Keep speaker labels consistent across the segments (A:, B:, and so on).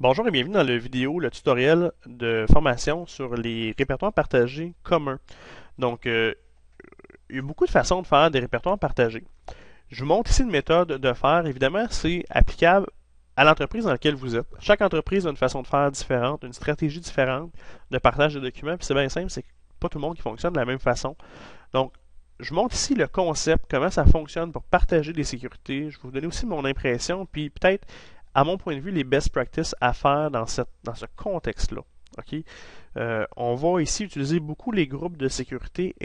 A: Bonjour et bienvenue dans la vidéo, le tutoriel de formation sur les répertoires partagés communs. Donc, il y a beaucoup de façons de faire des répertoires partagés. Je vous montre ici une méthode de faire. Évidemment, c'est applicable à l'entreprise dans laquelle vous êtes. Chaque entreprise a une façon de faire différente, une stratégie différente de partage de documents. Puis c'est bien simple, c'est pas tout le monde qui fonctionne de la même façon. Donc, je montre ici le concept, comment ça fonctionne pour partager des sécurités. Je vais vous donner aussi mon impression, puis peut-être, à mon point de vue, les best practices à faire dans ce contexte-là. OK? On va ici utiliser beaucoup les groupes de sécurité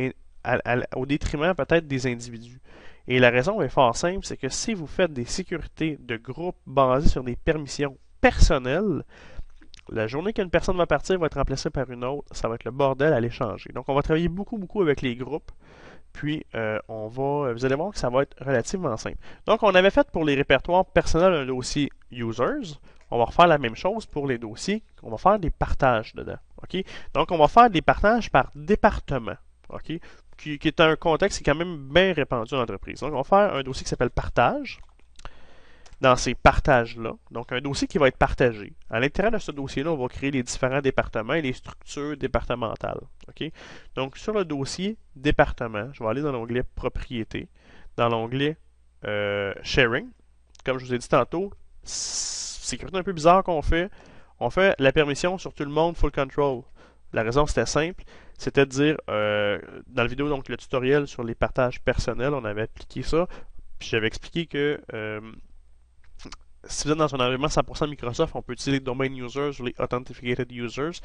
A: au détriment peut-être des individus. Et la raison est fort simple, c'est que si vous faites des sécurités de groupe basées sur des permissions personnelles, la journée qu'une personne va partir va être remplacée par une autre, ça va être le bordel à l'échanger. Donc on va travailler beaucoup avec les groupes. Puis, vous allez voir que ça va être relativement simple. Donc, on avait fait pour les répertoires personnels un dossier users. On va refaire la même chose pour les dossiers. On va faire des partages dedans. OK? Donc, on va faire des partages par département. OK? Qui est un contexte qui est quand même bien répandu dans l'entreprise. Donc, on va faire un dossier qui s'appelle partage dans ces partages-là. Donc, un dossier qui va être partagé. À l'intérieur de ce dossier-là, on va créer les différents départements et les structures départementales. OK? Donc, sur le dossier département, je vais aller dans l'onglet propriété, dans l'onglet sharing. Comme je vous ai dit tantôt, c'est quelque chose d'un peu bizarre qu'on fait. On fait la permission sur tout le monde, full control. La raison, c'était simple. C'était de dire, dans la vidéo, donc le tutoriel sur les partages personnels, on avait appliqué ça. Puis j'avais expliqué que si vous êtes dans un environnement 100% Microsoft, on peut utiliser les domain users ou les authenticated users.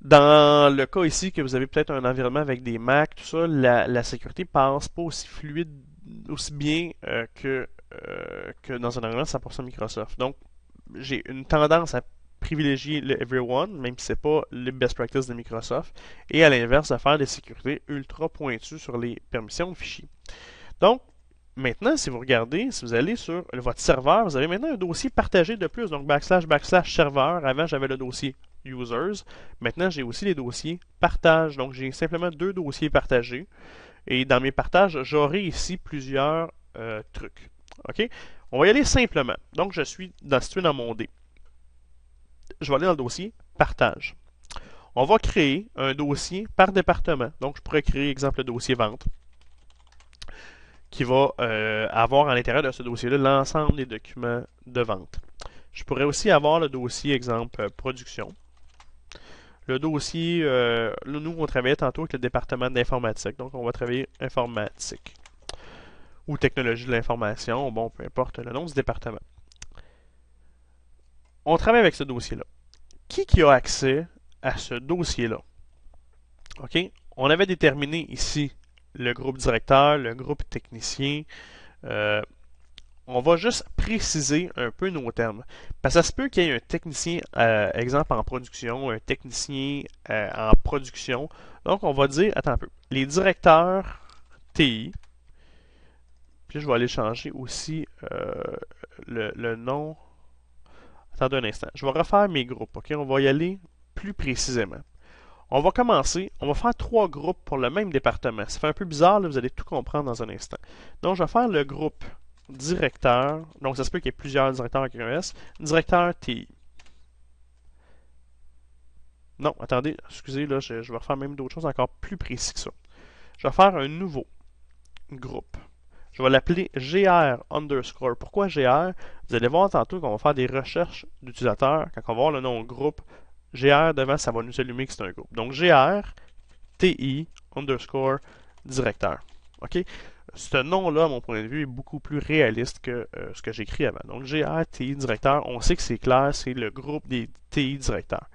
A: Dans le cas ici que vous avez peut-être un environnement avec des Mac, tout ça, la sécurité passe pas aussi fluide, aussi bien que dans un environnement 100% Microsoft. Donc, j'ai une tendance à privilégier le Everyone, même si c'est pas le best practice de Microsoft, et à l'inverse, de faire des sécurités ultra pointues sur les permissions de fichiers. Donc, maintenant, si vous regardez, si vous allez sur votre serveur, vous avez maintenant un dossier partagé de plus. Donc, backslash serveur. Avant, j'avais le dossier users. Maintenant, j'ai aussi les dossiers partage. Donc, j'ai simplement deux dossiers partagés. Et dans mes partages, j'aurai ici plusieurs trucs. OK? On va y aller simplement. Donc, je suis situé dans mon D. Je vais aller dans le dossier partage. On va créer un dossier par département. Donc, je pourrais créer, exemple, le dossier vente, qui va avoir à l'intérieur de ce dossier-là l'ensemble des documents de vente. Je pourrais aussi avoir le dossier, exemple, production. Le dossier, nous, on travaillait tantôt avec le département d'informatique, donc on va travailler informatique ou technologie de l'information, bon, peu importe le nom du département. On travaille avec ce dossier-là. Qui a accès à ce dossier-là? OK? On avait déterminé ici le groupe directeur, le groupe technicien. On va juste préciser un peu nos termes. Parce que ça se peut qu'il y ait un technicien, exemple en production, un technicien en production. Donc, on va dire, attends un peu, les directeurs TI. Puis je vais aller changer aussi le nom. Attendez un instant. Je vais refaire mes groupes. OK? On va y aller plus précisément. On va commencer, on va faire trois groupes pour le même département. Ça fait un peu bizarre, là, vous allez tout comprendre dans un instant. Donc, je vais faire le groupe directeur. Donc, ça se peut qu'il y ait plusieurs directeurs avec un S. Directeur TI. Non, attendez, excusez, là, je vais refaire même d'autres choses encore plus précis que ça. Je vais faire un nouveau groupe. Je vais l'appeler GR underscore. Pourquoi GR? Vous allez voir tantôt qu'on va faire des recherches d'utilisateurs. Quand on va voir le nom groupe, GR devant, ça va nous allumer que c'est un groupe. Donc GR TI underscore directeur. OK? Ce nom-là, à mon point de vue, est beaucoup plus réaliste que ce que j'écris avant. Donc GR TI directeur, on sait que c'est clair, c'est le groupe des TI directeurs.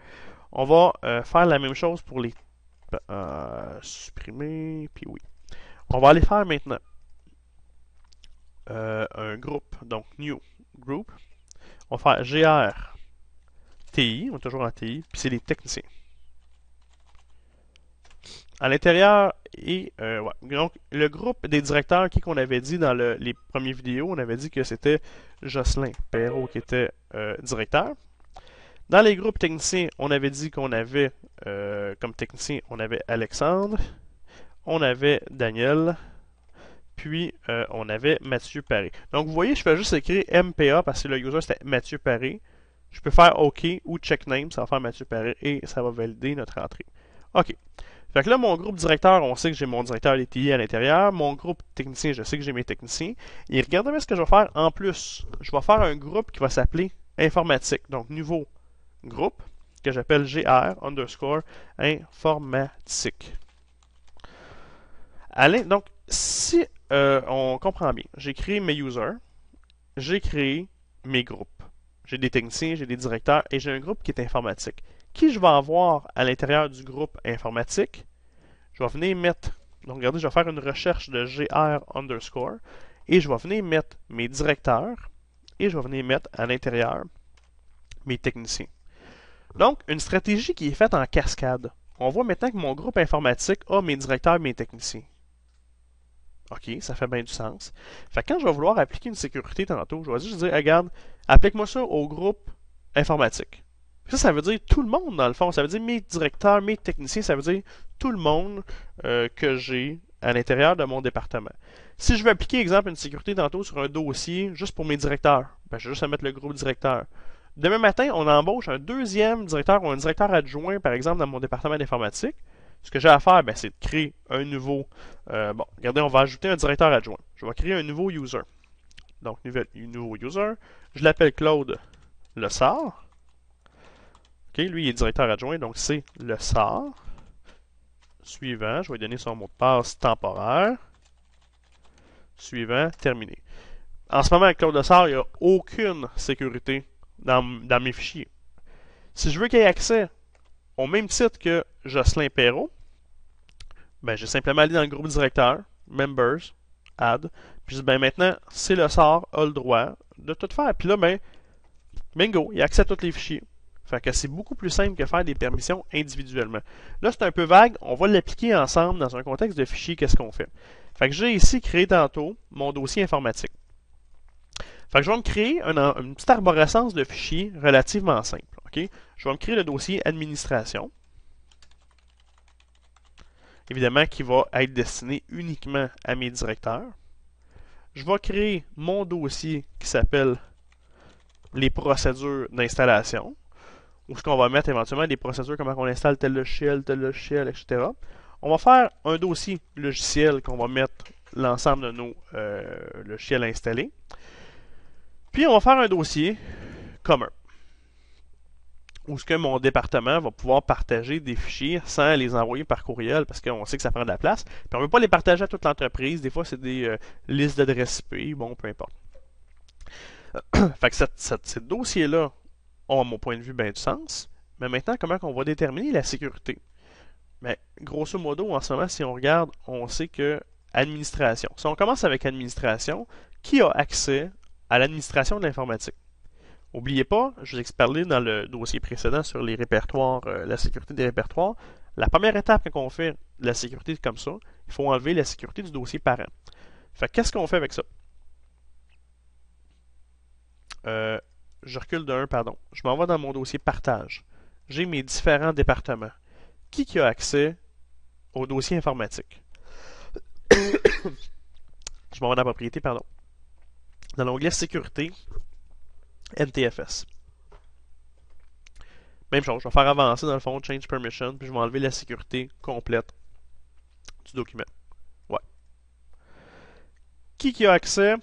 A: On va faire la même chose pour les supprimer, puis oui. On va aller faire maintenant un groupe, donc new group. On va faire GR TI, on est toujours en TI, puis c'est les techniciens. À l'intérieur, et ouais. Donc, le groupe des directeurs qu'on avait dit dans les premières vidéos, on avait dit que c'était Jocelyn Perrault qui était directeur. Dans les groupes techniciens, on avait dit qu'on avait comme technicien, on avait Alexandre, on avait Daniel, puis on avait Mathieu Paré. Donc vous voyez, je fais juste écrire MPA parce que le user c'était Mathieu Paré. Je peux faire OK ou check name, ça va faire Mathieu Paré et ça va valider notre entrée. OK. Fait que là, mon groupe directeur, on sait que j'ai mon directeur DTI à l'intérieur. Mon groupe technicien, je sais que j'ai mes techniciens. Et regardez bien ce que je vais faire en plus. Je vais faire un groupe qui va s'appeler informatique. Donc, nouveau groupe que j'appelle GR underscore informatique. Donc, si on comprend bien, j'ai créé mes users, j'ai créé mes groupes. J'ai des techniciens, j'ai des directeurs et j'ai un groupe qui est informatique. Qui je vais avoir à l'intérieur du groupe informatique? Je vais venir mettre, donc regardez, je vais faire une recherche de GR underscore et je vais venir mettre mes directeurs et je vais venir mettre à l'intérieur mes techniciens. Donc, une stratégie qui est faite en cascade. On voit maintenant que mon groupe informatique a mes directeurs et mes techniciens. OK, ça fait bien du sens. Fait que quand je vais vouloir appliquer une sécurité tantôt, je vais juste dire, regarde, applique-moi ça au groupe informatique. Ça veut dire tout le monde, dans le fond. Ça veut dire mes directeurs, mes techniciens, ça veut dire tout le monde que j'ai à l'intérieur de mon département. Si je veux appliquer, exemple, une sécurité tantôt sur un dossier juste pour mes directeurs, ben, je vais juste mettre le groupe directeur. Demain matin, on embauche un deuxième directeur ou un directeur adjoint, par exemple, dans mon département d'informatique. Ce que j'ai à faire, ben, c'est de créer un nouveau... bon, regardez, on va ajouter un directeur adjoint. Je vais créer un nouveau user. Donc, nouveau user. Je l'appelle Claude Lessard. OK, lui, il est directeur adjoint, donc c'est Lessard. Suivant, je vais lui donner son mot de passe temporaire. Suivant, terminé. En ce moment, avec Claude Lessard, il n'y a aucune sécurité dans mes fichiers. Si je veux qu'il ait accès au même titre que Jocelyn Perrault, ben, j'ai simplement allé dans le groupe directeur, Members, Add, puis je dis, ben, maintenant, c'est Lessard a le droit de tout faire. Puis là, ben, bingo, il a accès à tous les fichiers. Fait que c'est beaucoup plus simple que faire des permissions individuellement. Là, c'est un peu vague, on va l'appliquer ensemble dans un contexte de fichier, qu'est-ce qu'on fait. Fait que j'ai ici créé tantôt mon dossier informatique. Fait que je vais me créer une petite arborescence de fichiers relativement simple. Okay? Je vais me créer le dossier administration. Évidemment, qui va être destiné uniquement à mes directeurs. Je vais créer mon dossier qui s'appelle les procédures d'installation, où ce qu'on va mettre éventuellement des procédures, comment on installe tel logiciel, etc. On va faire un dossier logiciel qu'on va mettre l'ensemble de nos logiciels installés. Puis on va faire un dossier commun, où ce que mon département va pouvoir partager des fichiers sans les envoyer par courriel, parce qu'on sait que ça prend de la place. Puis on ne veut pas les partager à toute l'entreprise. Des fois, c'est des listes d'adresses IP, bon, peu importe. Fait que ces dossiers-là ont, à mon point de vue, bien du sens. Mais maintenant, comment on va déterminer la sécurité? Mais grosso modo, en ce moment, si on regarde, on sait que administration. Si on commence avec administration, qui a accès à l'administration de l'informatique? N'oubliez pas, je vous ai parlé dans le dossier précédent sur les répertoires, la sécurité des répertoires. La première étape quand on fait la sécurité comme ça, il faut enlever la sécurité du dossier parent. Fait qu'est-ce qu'on fait avec ça? Je recule de 1, pardon. Je m'en vais dans mon dossier partage. J'ai mes différents départements. Qui a accès au dossier informatique? Je m'en vais dans la propriété, pardon. Dans l'onglet sécurité, NTFS. Même chose, je vais faire avancer dans le fond, change permission, puis je vais enlever la sécurité complète du document. Ouais. Qui a accès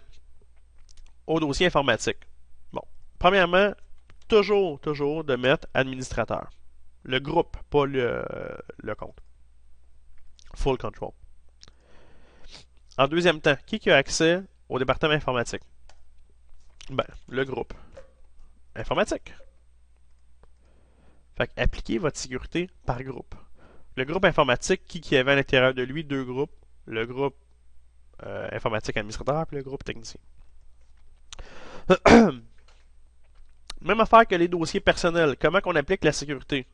A: au dossier informatique? Bon, premièrement, toujours de mettre administrateur. Le groupe, pas le compte. Full control. En deuxième temps, qui a accès au département informatique? Ben, le groupe informatique. Fait appliquez votre sécurité par groupe. Le groupe informatique, qui avait à l'intérieur de lui deux groupes, le groupe informatique administrateur et le groupe technicien. Même affaire que les dossiers personnels. Comment qu'on applique la sécurité?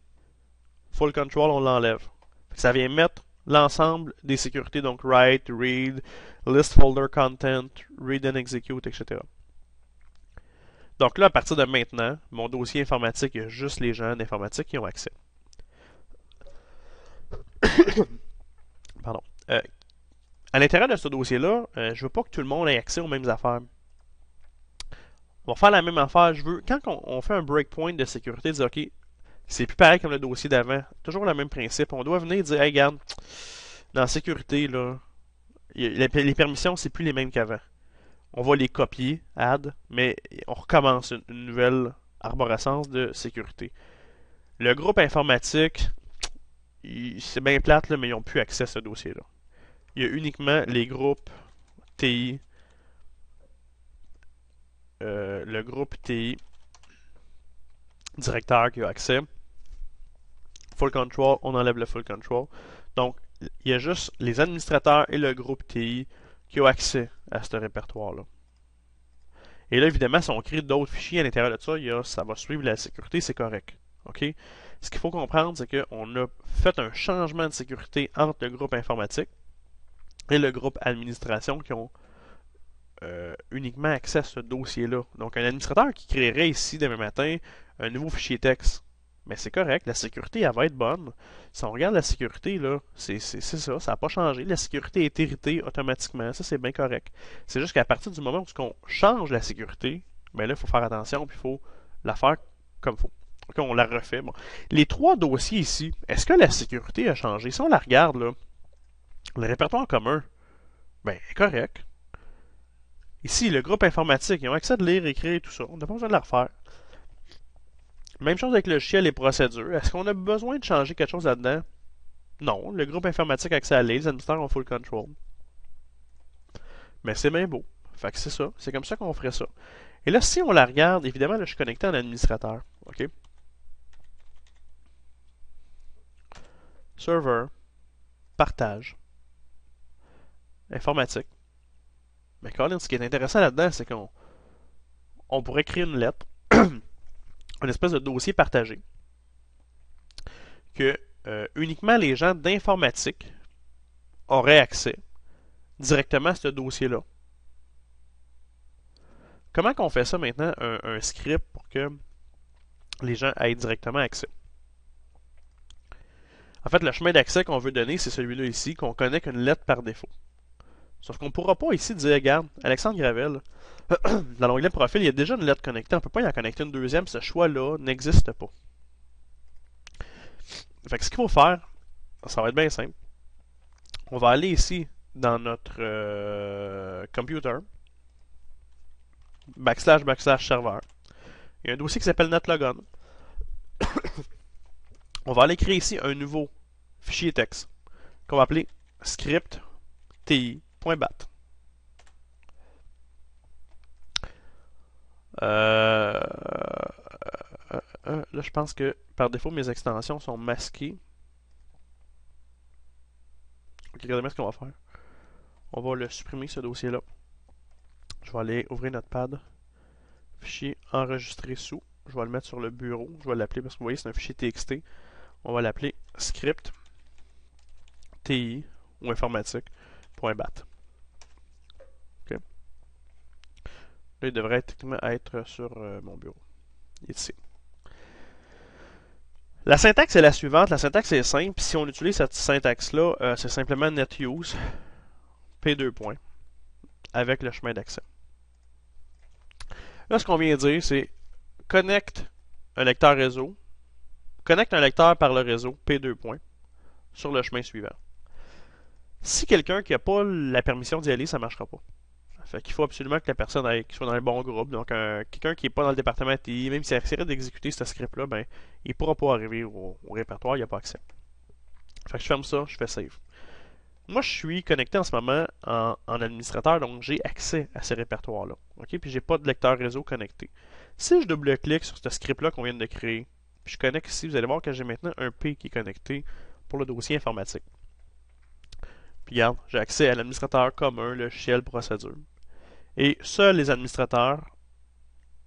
A: Full control, on l'enlève. Ça vient mettre l'ensemble des sécurités, donc write, read, list folder content, read and execute, etc. Donc là, à partir de maintenant, mon dossier informatique, il y a juste les gens d'informatique qui ont accès. Pardon. À l'intérieur de ce dossier-là, je ne veux pas que tout le monde ait accès aux mêmes affaires. On va faire la même affaire. Quand on fait un breakpoint de sécurité, dire OK, c'est plus pareil comme le dossier d'avant. Toujours le même principe. On doit venir dire, hey, regarde, dans la sécurité, là, les permissions, c'est plus les mêmes qu'avant. On va les copier, add, mais on recommence une nouvelle arborescence de sécurité. Le groupe informatique, c'est bien plate, là, mais ils n'ont plus accès à ce dossier-là. Il y a uniquement les groupes TI, le groupe TI directeur qui a accès. Full control, on enlève le full control. Donc, il y a juste les administrateurs et le groupe TI qui ont accès à ce répertoire-là. Et là, évidemment, si on crée d'autres fichiers à l'intérieur de ça, ça va suivre la sécurité, c'est correct. OK? Ce qu'il faut comprendre, c'est qu'on a fait un changement de sécurité entre le groupe informatique et le groupe administration qui ont uniquement accès à ce dossier-là. Donc, un administrateur qui créerait ici demain matin un nouveau fichier texte, mais c'est correct, la sécurité, elle va être bonne. Si on regarde la sécurité, là, c'est ça, ça n'a pas changé. La sécurité est héritée automatiquement, ça c'est bien correct. C'est juste qu'à partir du moment où on change la sécurité, ben là, il faut faire attention, puis il faut la faire comme il faut. OK, on la refait. Bon. Les trois dossiers ici, est-ce que la sécurité a changé? Si on la regarde, là, le répertoire commun, ben, est correct. Ici, le groupe informatique, ils ont accès de lire, écrire et tout ça. On n'a pas besoin de la refaire. Même chose avec le logiciel et procédures. Est-ce qu'on a besoin de changer quelque chose là-dedans? Non. Le groupe informatique a accès à lire, les administrateurs ont full control. Mais c'est bien beau. Fait que c'est ça. C'est comme ça qu'on ferait ça. Et là, si on la regarde, évidemment, là, je suis connecté en administrateur. OK? Serveur. Partage. Informatique. Mais Colin, ce qui est intéressant là-dedans, c'est qu'on pourrait créer une lettre, une espèce de dossier partagé, que uniquement les gens d'informatique auraient accès directement à ce dossier-là. Comment qu'on fait ça maintenant, un script pour que les gens aient directement accès? En fait, le chemin d'accès qu'on veut donner, c'est celui-là ici, qu'on connecte une lettre par défaut. Sauf qu'on ne pourra pas ici dire, regarde, Alexandre Gravel, dans l'onglet profil, il y a déjà une lettre connectée. On ne peut pas y en connecter une deuxième. Ce choix-là n'existe pas. Fait que ce qu'il faut faire, ça va être bien simple. On va aller ici dans notre computer, // serveur. Il y a un dossier qui s'appelle netlogon. On va aller créer ici un nouveau fichier texte qu'on va appeler script ti.bat. Là, je pense que par défaut, mes extensions sont masquées. Ok, regardez bien ce qu'on va faire. On va le supprimer, ce dossier-là. Je vais aller ouvrir notre pad. Fichier enregistré sous. Je vais le mettre sur le bureau. Je vais l'appeler parce que vous voyez, c'est un fichier TXT. On va l'appeler script TI ou informatique.bat. Okay. Là, il devrait techniquement être sur mon bureau. Il est ici. La syntaxe est la suivante. La syntaxe est simple. Si on utilise cette syntaxe-là, c'est simplement netuse P2 points avec le chemin d'accès. Là, ce qu'on vient de dire, c'est connecte un lecteur réseau, connecte un lecteur par le réseau P2 points sur le chemin suivant. Si quelqu'un qui n'a pas la permission d'y aller, ça ne marchera pas. Fait qu'il faut absolument que la personne soit dans le bon groupe. Donc, quelqu'un qui n'est pas dans le département TI, même s'il essaierait d'exécuter ce script-là, ben, il ne pourra pas arriver au répertoire, il n'y a pas accès. Fait que je ferme ça, je fais save. Moi, je suis connecté en ce moment en administrateur, donc j'ai accès à ces répertoires-là. Okay? Puis, j'ai pas de lecteur réseau connecté. Si je double-clique sur ce script-là qu'on vient de créer, puis je connecte ici, vous allez voir que j'ai maintenant un P qui est connecté pour le dossier informatique. Puis, regarde, j'ai accès à l'administrateur commun, le logiciel, procédure. Et seuls les administrateurs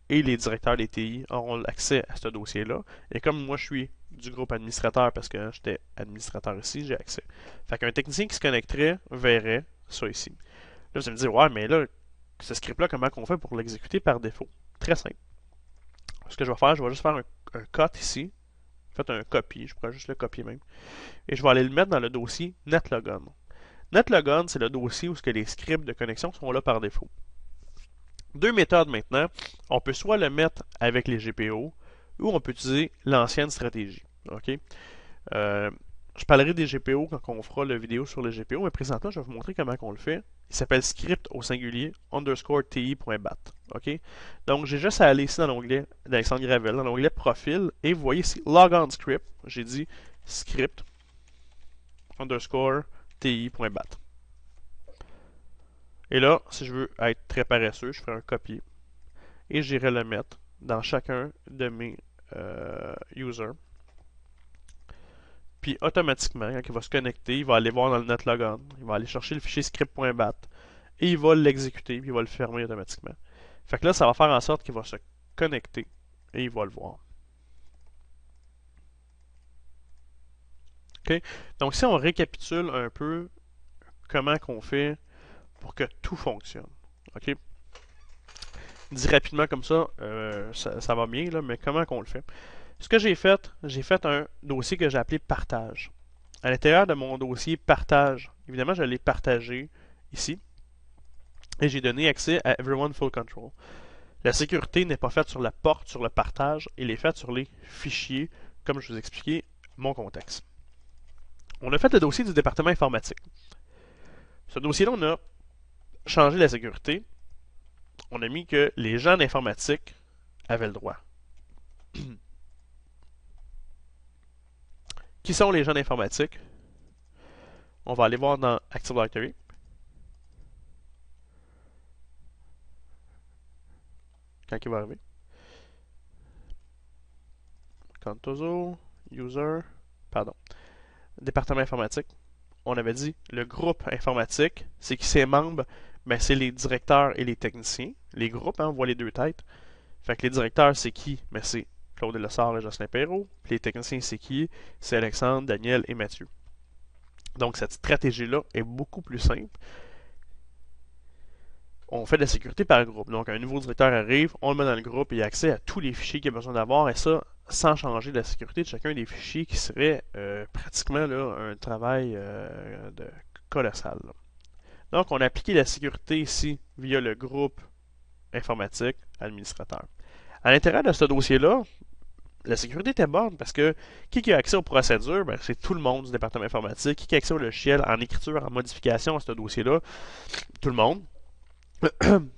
A: et les directeurs des TI auront accès à ce dossier-là. Et comme moi, je suis du groupe administrateur parce que j'étais administrateur ici, j'ai accès. Fait qu'un technicien qui se connecterait verrait ça ici. Là, vous allez me dire, ouais, mais là, ce script-là, comment on fait pour l'exécuter par défaut? Très simple. Ce que je vais faire, je vais juste faire un cut ici. En fait, un copy. Je pourrais juste le copier même. Et je vais aller le mettre dans le dossier netlogon. Netlogon, c'est le dossier où les scripts de connexion sont là par défaut. Deux méthodes maintenant. On peut soit le mettre avec les GPO ou on peut utiliser l'ancienne stratégie. OK? Euh, je parlerai des GPO quand on fera la vidéo sur les GPO, mais présentement, je vais vous montrer comment on le fait. Il s'appelle script au singulier underscore ti.bat. OK? Donc, j'ai juste à aller ici dans l'onglet d'Alexandre Gravel, dans l'onglet profil, et vous voyez ici logon script. J'ai dit script underscore ti.bat. Et là, si je veux être très paresseux, je ferai un copier et j'irai le mettre dans chacun de mes users. Puis automatiquement, quand il va se connecter, il va aller voir dans le netlogon, il va aller chercher le fichier script.bat et il va l'exécuter, puis il va le fermer automatiquement. Fait que là, ça va faire en sorte qu'il va se connecter et il va le voir. OK? Donc si on récapitule un peu comment qu'on fait pour que tout fonctionne. OK? Dit rapidement comme ça, ça va bien, là, mais comment qu'on le fait? Ce que j'ai fait un dossier que j'ai appelé partage. À l'intérieur de mon dossier partage, évidemment, je l'ai partagé ici et j'ai donné accès à Everyone Full Control. La sécurité n'est pas faite sur la porte, sur le partage, elle est faite sur les fichiers, comme je vous expliquais mon contexte. On a fait le dossier du département informatique. Ce dossier-là, on a changé la sécurité. On a mis que les gens d'informatique avaient le droit. Qui sont les gens d'informatique? On va aller voir dans Active Directory. Quand il va arriver. Contoso, User, pardon. Département informatique. On avait dit le groupe informatique, c'est qui ses membres? Ben, c'est les directeurs et les techniciens. Les groupes, hein, on voit les deux têtes. Fait que les directeurs, c'est qui? Ben, c'est Claude Lessard et Jocelyn Perrault. Puis les techniciens, c'est qui? C'est Alexandre, Daniel et Mathieu. Donc, cette stratégie-là est beaucoup plus simple. On fait de la sécurité par groupe. Donc, un nouveau directeur arrive, on le met dans le groupe et il a accès à tous les fichiers qu'il a besoin d'avoir, et ça, sans changer la sécurité de chacun des fichiers, qui serait pratiquement là, un travail colossal. Là. Donc, on a appliqué la sécurité ici via le groupe informatique administrateur. À l'intérieur de ce dossier-là, la sécurité était bonne parce que qui a accès aux procédures, ben, c'est tout le monde du département informatique. Qui a accès au logiciel en écriture, en modification à ce dossier-là, tout le monde.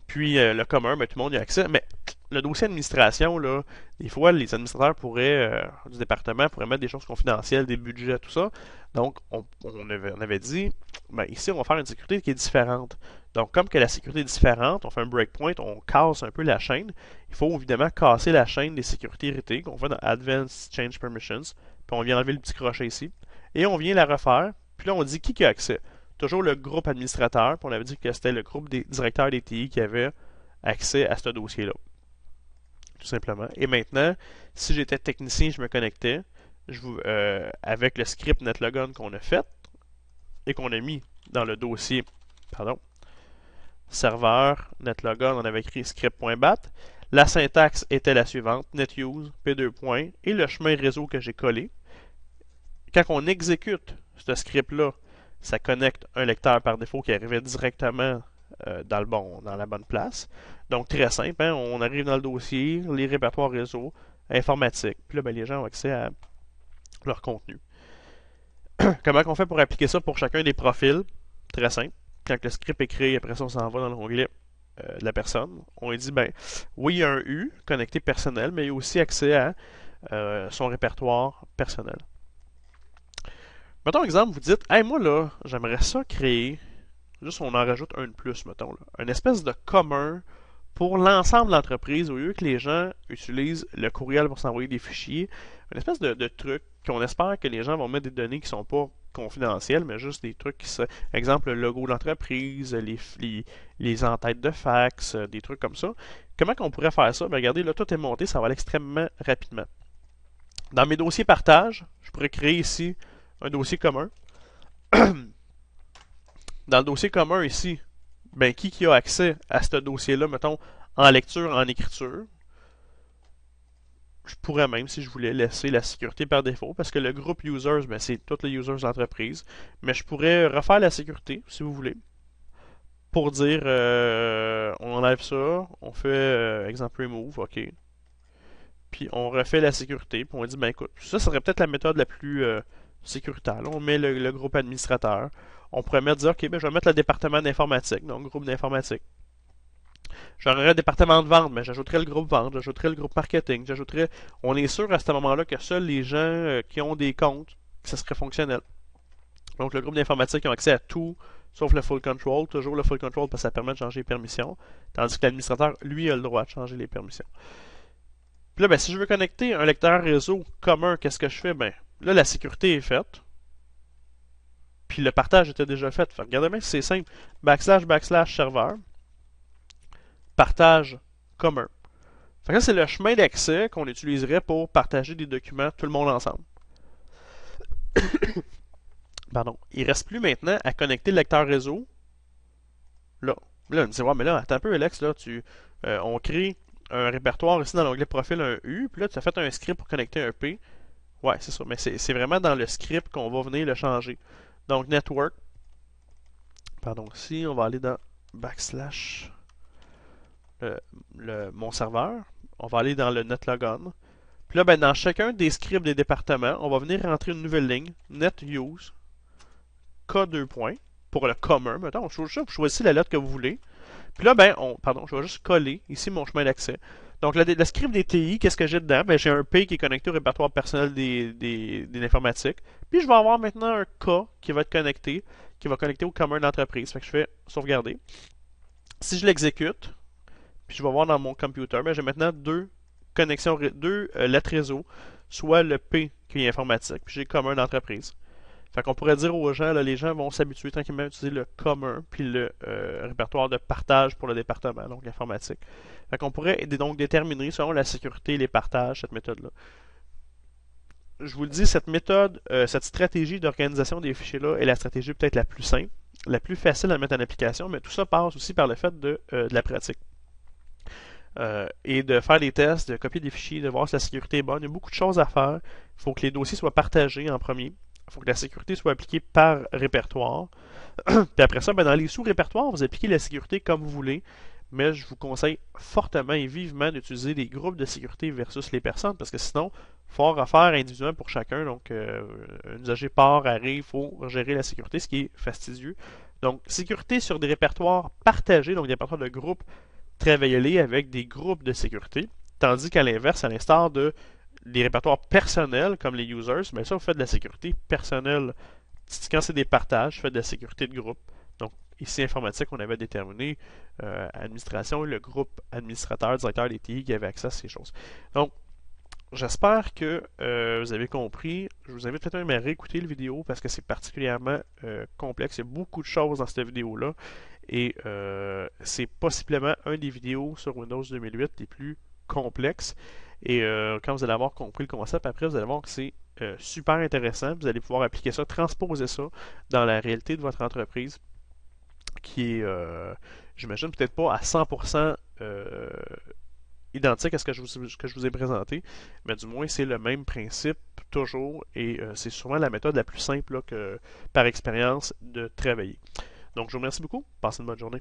A: Puis le commun, ben, tout le monde y a accès. Mais le dossier administration, là, des fois, les administrateurs du département pourraient mettre des choses confidentielles, des budgets, tout ça. Donc, on avait dit, ben, ici, on va faire une sécurité qui est différente. Donc, comme que la sécurité est différente, on fait un breakpoint, on casse un peu la chaîne. Il faut évidemment casser la chaîne des sécurités héritées qu'on fait dans Advanced Change Permissions. Puis on vient enlever le petit crochet ici. Et on vient la refaire. Puis là, on dit qui a accès. Toujours le groupe administrateur. Puis on avait dit que c'était le groupe des directeurs des TI qui avait accès à ce dossier-là. Tout simplement. Et maintenant, si j'étais technicien, je me connectais avec le script netlogon qu'on a fait et qu'on a mis dans le dossier, serveur, netlogon, on avait écrit script.bat. La syntaxe était la suivante, netuse, p2. Et le chemin réseau que j'ai collé. Quand on exécute ce script-là, ça connecte un lecteur par défaut qui arrivait directement dans la bonne place. Donc très simple, hein? On arrive dans le dossier, les répertoires réseau, informatique. Puis là, ben, les gens ont accès à leur contenu. Comment on fait pour appliquer ça pour chacun des profils? Très simple. Quand le script est créé, après ça, on s'en va dans l'onglet de la personne. On lui dit, ben, oui, il y a un U, connecté personnel, mais il y a aussi accès à son répertoire personnel. Mettons exemple, vous dites, hey, moi là, j'aimerais ça créer, juste on en rajoute un de plus, mettons, là, une espèce de commun pour l'ensemble de l'entreprise, au lieu que les gens utilisent le courriel pour s'envoyer des fichiers, une espèce de truc qu'on espère que les gens vont mettre des données qui ne sont pas confidentielles, mais juste des trucs qui sont, exemple, le logo de l'entreprise, les en-têtes de fax, des trucs comme ça. Comment qu'on pourrait faire ça? Ben, regardez, là, tout est monté, ça va aller extrêmement rapidement. Dans mes dossiers partage, je pourrais créer ici un dossier commun. Dans le dossier commun ici, ben, qui a accès à ce dossier-là, mettons, en lecture, en écriture? Je pourrais même, si je voulais, laisser la sécurité par défaut, parce que le groupe users, ben, c'est tous les users de l'entreprise. Mais je pourrais refaire la sécurité, si vous voulez, pour dire on enlève ça, on fait exemple remove, ok. Puis on refait la sécurité, puis on dit ben écoute, ça serait peut-être la méthode la plus sécuritaire. Là, on met le groupe administrateur. On pourrait mettre dire ok, ben je vais mettre le département d'informatique, donc groupe d'informatique. J'aurais un département de vente, mais j'ajouterais le groupe vente, j'ajouterais le groupe marketing, j'ajouterais. On est sûr à ce moment-là que seuls les gens qui ont des comptes, que ça serait fonctionnel. Donc le groupe d'informatique qui ont accès à tout, sauf le full control, toujours le full control parce que ça permet de changer les permissions, tandis que l'administrateur, lui, a le droit de changer les permissions. Puis là, ben, si je veux connecter un lecteur réseau commun, qu'est-ce que je fais? Ben, là, la sécurité est faite. Puis le partage était déjà fait. Fait, regardez bien, c'est simple. // serveur. Partage commun. Fait que ça, c'est le chemin d'accès qu'on utiliserait pour partager des documents tout le monde ensemble. Pardon. Il reste plus maintenant à connecter le lecteur réseau. Là. Là, on me dit, ouais, mais là, attends un peu, Alex, là, on crée un répertoire ici dans l'onglet profil, un U, puis là, tu as fait un script pour connecter un P. Ouais, c'est ça, mais c'est vraiment dans le script qu'on va venir le changer. Donc, network. Pardon, ici, on va aller dans / mon serveur. On va aller dans le netlogon. Puis là, ben, dans chacun des scripts des départements, on va venir rentrer une nouvelle ligne, netuse, K2 points, pour le commun. Maintenant, vous choisissez la lettre que vous voulez. Puis là, ben, je vais juste coller ici mon chemin d'accès. Donc, le script des TI, qu'est-ce que j'ai dedans? Ben, j'ai un P qui est connecté au répertoire personnel de l'informatique. Puis, je vais avoir maintenant un K qui va être connecté, qui va connecter au commun d'entreprise. Fait que je fais sauvegarder. Si je l'exécute, puis je vais voir dans mon computer, ben, j'ai maintenant deux connexions, deux lettres réseau, soit le P qui est informatique, puis j'ai commun d'entreprise. Fait qu'on pourrait dire aux gens, là, les gens vont s'habituer tranquillement à utiliser le commun puis le répertoire de partage pour le département, donc l'informatique. Fait qu'on pourrait donc déterminer selon la sécurité et les partages, cette méthode-là. Je vous le dis, cette méthode, cette stratégie d'organisation des fichiers-là est la stratégie peut-être la plus simple, la plus facile à mettre en application, mais tout ça passe aussi par le fait de la pratique. Et de faire des tests, de copier des fichiers, de voir si la sécurité est bonne. Il y a beaucoup de choses à faire. Il faut que les dossiers soient partagés en premier. Il faut que la sécurité soit appliquée par répertoire. Puis après ça, ben, dans les sous-répertoires, vous appliquez la sécurité comme vous voulez. Mais je vous conseille fortement et vivement d'utiliser des groupes de sécurité versus les personnes, parce que sinon, il faut avoir affaire individuellement pour chacun. Donc, un usager part, arrive, il faut gérer la sécurité, ce qui est fastidieux. Donc, sécurité sur des répertoires partagés, donc des répertoires de groupes, travaillez-les avec des groupes de sécurité. Tandis qu'à l'inverse, à l'instar de les répertoires personnels comme les users, mais ça, vous faites de la sécurité personnelle. Quand c'est des partages, vous faites de la sécurité de groupe. Donc, ici, informatique, on avait déterminé administration, le groupe administrateur, directeur des TI qui avait accès à ces choses. Donc, j'espère que vous avez compris. Je vous invite peut-être même à réécouter la vidéo parce que c'est particulièrement complexe. Il y a beaucoup de choses dans cette vidéo-là. Et c'est possiblement un des vidéos sur Windows 2008 les plus complexes. Et quand vous allez avoir compris le concept, après, vous allez voir que c'est super intéressant. Vous allez pouvoir appliquer ça, transposer ça dans la réalité de votre entreprise, qui est, j'imagine, peut-être pas à 100% identique à ce que je vous ai présenté, mais du moins, c'est le même principe toujours, et c'est souvent la méthode la plus simple là, par expérience de travailler. Donc, je vous remercie beaucoup. Passez une bonne journée.